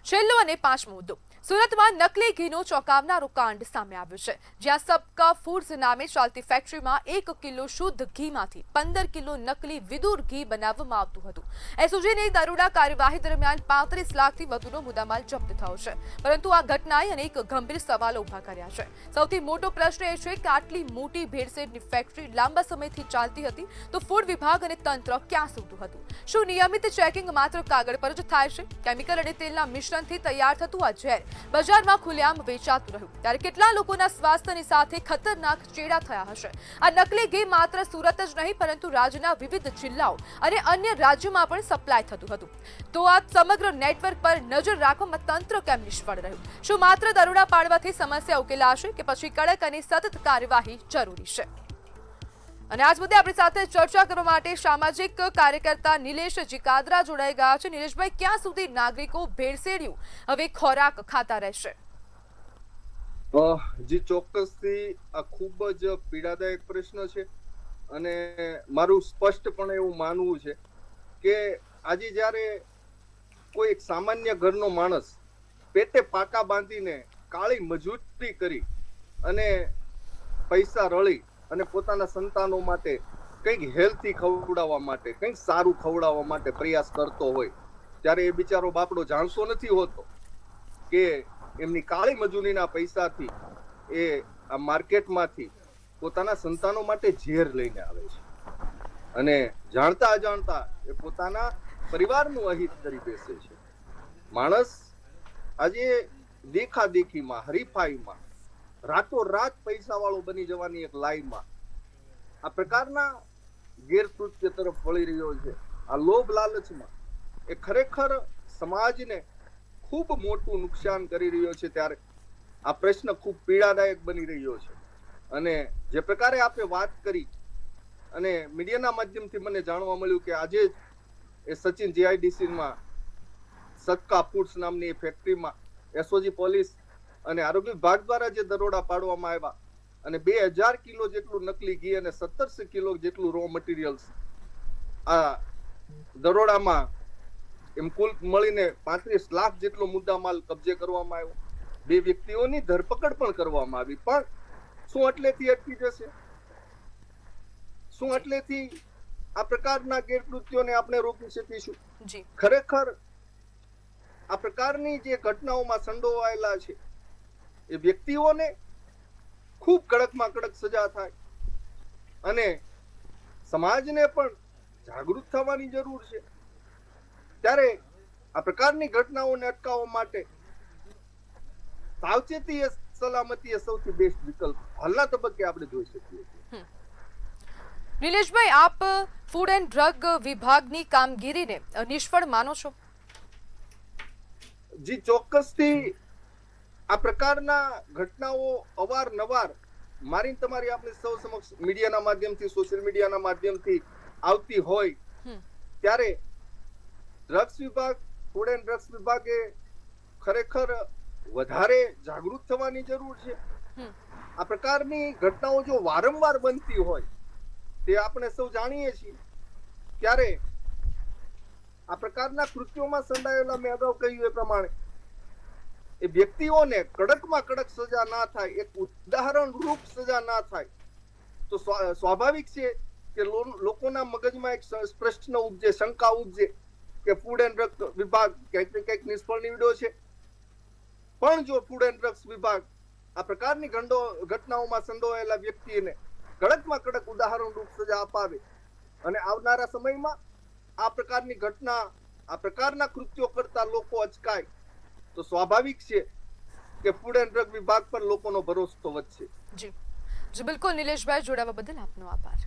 છેલ્લો અને પાંચમો મુદ્દો, સુરતમાં નકલી ઘીનો ચોંકાવનારો કાંડ સામે આવ્યો છે, જ્યાં સબકા ફૂડ્સ નામે ચાલતી ફેક્ટરીમાં 1 કિલો શુદ્ધ ઘીમાંથી 15 કિલો નકલી વિદુર ઘી બનાવવામાં આવતું હતું. એસઓજીની દરોડા કાર્યવાહી દરમિયાન 35 લાખથી વધુનો મુદ્દામાલ જપ્ત થયો છે. પરંતુ આ ઘટનાએ અનેક ગંભીર સવાલો ઉભા કર્યા છે. સૌથી મોટો પ્રશ્ન એ છે કે આટલી મોટી ભેળસેળની ફેક્ટરી લાંબા સમયથી ચાલતી હતી તો ફૂડ વિભાગ અને તંત્ર ક્યાં સૂતું હતું? શું નિયમિત ચેકિંગ માત્ર કાગળ પર જ થાય છે? કેમિકલ અને તેલના મિશ્રણથી તૈયાર થતું આ ઝેર બજારમાં ખુલ્લેઆમ વેચાતું રહ્યું ત્યારે કેટલા લોકોના સ્વાસ્થ્યની સાથે ખતરનાક ચેડા થયા હશે? આ નકલી ઘી માત્ર સુરત જ નહીં પરંતુ રાજ્યના વિવિધ જિલ્લાઓ અને અન્ય રાજ્યોમાં પણ સપ્લાય થતું હતું. તો આ સમગ્ર નેટવર્ક પર નજર રાખવામાં તંત્ર કેમ નિષ્ફળ રહ્યું? શું માત્ર દરોડા પાડવાથી સમસ્યા ઉકેલાશે કે પછી કડક અને સતત કાર્યવાહી જરૂરી છે? અને આજ મુદ્દે આપણી સાથે ચર્ચા કરવા માટે સામાજિક કાર્યકર્તા નિલેશ જીકાદરા જોડાઈ ગયા છે. નિલેશભાઈ, ક્યાં સુધી નાગરિકો ભેળસેળિયું હવે ખોરાક ખાતા રહેશે? જી ચોક્કસથી આ ખૂબ જ પીડાદાયક પ્રશ્ન છે અને મારું સ્પષ્ટપણે એવું માનવું છે કે આજે જ્યારે કોઈ એક સામાન્ય ઘરનો માણસ પેટે પાકા બાંધીને કાળી મજૂરી કરી અને પૈસા રળી અને પોતાના સંતાનો માટે કંઈક હેલ્થી ખવડાવવા માટે, કંઈક સારું ખવડાવવા માટે પ્રયાસ કરતો હોય ત્યારે એ બિચારો બાપડો જાણતો નથી હોતો કે એમની કાળી મજૂરીના પૈસાથી એ આ માર્કેટમાંથી પોતાના સંતાનો માટે ઝેર લઈને આવે છે અને જાણતા અજાણતા એ પોતાના પરિવારનું અહિત કરી બેસે છે. માણસ આજે દેખાદેખીમાં, હરીફાઈમાં, રાતોરાત પૈસાવાળો બની જવાની એક લાઈનમાં આ પ્રકારના ગેરકૃત્ય તરફ વળી રહ્યો છે. આ લોભ લાલચમાં એ ખરેખર સમાજને ખૂબ મોટું નુકસાન કરી રહ્યો છે. ત્યારે આ પ્રશ્ન ખૂબ પીડાદાયક બની રહ્યો છે અને જે પ્રકારે આપણે વાત કરી અને મીડિયાના માધ્યમથી મને જાણવા મળ્યું કે આજે જ એ સચિન જીઆઈડીસીમાં સબકા ફૂડ્સ નામની ફેક્ટરીમાં એસઓજી પોલીસ અને આરોગ્ય વિભાગ દ્વારા જે દરોડા પાડવામાં આવ્યા અને 2000 કિલો જેટલું નકલી ઘી અને 1700 કિલો જેટલું રો મટીરિયલ્સ આ દરોડામાં એમ કુલ મળીને 35 લાખ જેટલો મુદ્દામાલ કબજે કરવામાં આવ્યો. 2 વ્યક્તિઓની ધરપકડ પણ કરવામાં આવી. પણ શું એટલેથી અટકી જશે? શું એટલેથી આ પ્રકારના ગેરકૃત્યોને આપણે રોકી શકીશું? ખરેખર આ પ્રકારની જે ઘટનાઓમાં સંડોવાયેલા છે એ વ્યક્તિઓને ખૂબ કડકમાં કડક સજા થાય અને સમાજને પણ જાગૃત થવાની જરૂર છે. ત્યારે આ પ્રકારની ઘટનાઓને અટકાવવા માટે સાવચેતી એ સલામતી એ સૌથી બેસ્ટ વિકલ્પ હાલના તબક્કે આપણે જોઈ શકીએ છીએ. નિલેશભાઈ, આપ ફૂડ એન્ડ ડ્રગ વિભાગની કામગીરીને નિષ્ફળ માનો છો? જી ચોક્કસથી આ પ્રકારના ઘટનાઓ અવારનવાર મારી તમારી આપણે સૌ સમક્ષ મીડિયાના માધ્યમથી, સોશિયલ મીડિયાના માધ્યમથી આવતી હોય ત્યારે ડ્રગ્સ વિભાગ, ફૂડ એન્ડ ડ્રગ્સ વિભાગે ખરેખર વધારે જાગૃત થવાની જરૂર છે. આ પ્રકારની ઘટનાઓ જો વારંવાર બનતી હોય તે આપણે સૌ જાણીએ છીએ ત્યારે આ પ્રકારના કૃત્યોમાં સંડાયેલા, મેં અગાઉ કહ્યું એ પ્રમાણે, એ વ્યક્તિઓને કડકમાં કડક સજા ના થાય, એક ઉદાહરણ રૂપ સજા ના થાય તો સ્વાભાવિક છે કે લોકોના મગજમાં એક પ્રશ્ન ઉપજે, શંકા ઉપજે કે ફૂડ એન્ડ ડ્રગ વિભાગ ક્યાંક ને ક્યાંક નિષ્ફળ નીવડ્યો છે. પણ જો ફૂડ એન્ડ ડ્રગ્સ વિભાગ આ પ્રકારની ઘટનાઓમાં સંડોવાયેલા વ્યક્તિને કડકમાં કડક ઉદાહરણ રૂપ સજા અપાવે અને આવનારા સમયમાં આ પ્રકારની ઘટના, આ પ્રકારના કૃત્યો કરતા લોકો અચકાય તો સ્વાભાવિક છે કે ફૂડ એન્ડ ડ્રગ વિભાગ પર લોકોનો ભરોસો વધશે. જી બિલકુલ નિલેશભાઈ, જોડાવા બદલ આપનો આભાર.